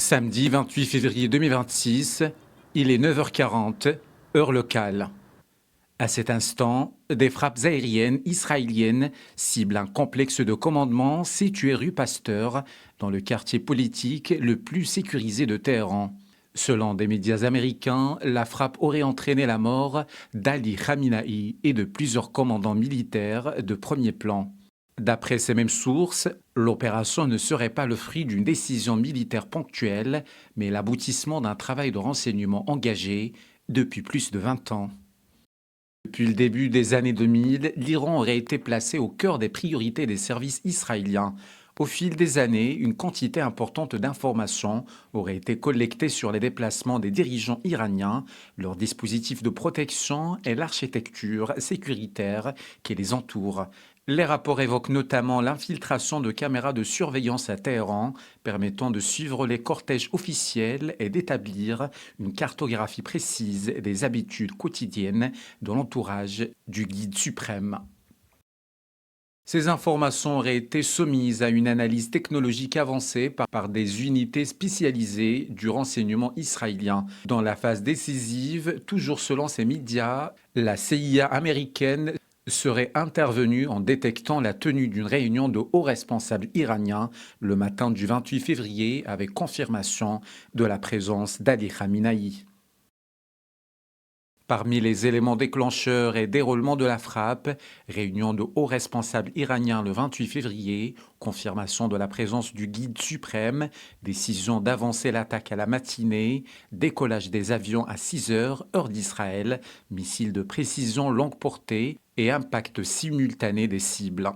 Samedi 28 février 2026, il est 9h40, heure locale. À cet instant, des frappes aériennes israéliennes ciblent un complexe de commandement situé rue Pasteur, dans le quartier politique le plus sécurisé de Téhéran. Selon des médias américains, la frappe aurait entraîné la mort d'Ali Khamenei et de plusieurs commandants militaires de premier plan. D'après ces mêmes sources, l'opération ne serait pas le fruit d'une décision militaire ponctuelle, mais l'aboutissement d'un travail de renseignement engagé depuis plus de 20 ans. Depuis le début des années 2000, l'Iran aurait été placé au cœur des priorités des services israéliens. Au fil des années, une quantité importante d'informations aurait été collectée sur les déplacements des dirigeants iraniens, leurs dispositifs de protection et l'architecture sécuritaire qui les entoure. Les rapports évoquent notamment l'infiltration de caméras de surveillance à Téhéran, permettant de suivre les cortèges officiels et d'établir une cartographie précise des habitudes quotidiennes de l'entourage du guide suprême. Ces informations auraient été soumises à une analyse technologique avancée par des unités spécialisées du renseignement israélien. Dans la phase décisive, toujours selon ces médias, la CIA américaine serait intervenue en détectant la tenue d'une réunion de hauts responsables iraniens le matin du 28 février avec confirmation de la présence d'Ali Khamenei. Parmi les éléments déclencheurs et déroulement de la frappe, réunion de hauts responsables iraniens le 28 février, confirmation de la présence du guide suprême, décision d'avancer l'attaque à la matinée, décollage des avions à 6 heures, heure d'Israël, missiles de précision longue portée et impact simultané des cibles.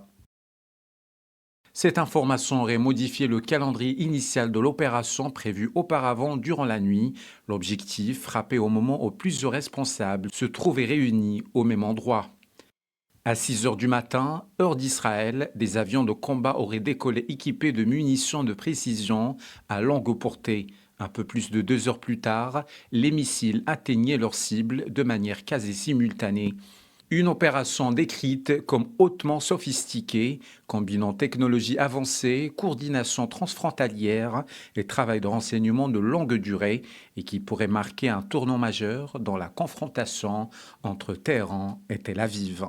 Cette information aurait modifié le calendrier initial de l'opération prévue auparavant durant la nuit. L'objectif, frapper au moment où plusieurs responsables se trouvaient réunis au même endroit. À 6 heures du matin, heure d'Israël, des avions de combat auraient décollé équipés de munitions de précision à longue portée. Un peu plus de 2 heures plus tard, les missiles atteignaient leur cible de manière quasi simultanée. Une opération décrite comme hautement sophistiquée, combinant technologie avancée, coordination transfrontalière et travail de renseignement de longue durée, et qui pourrait marquer un tournant majeur dans la confrontation entre Téhéran et Tel Aviv.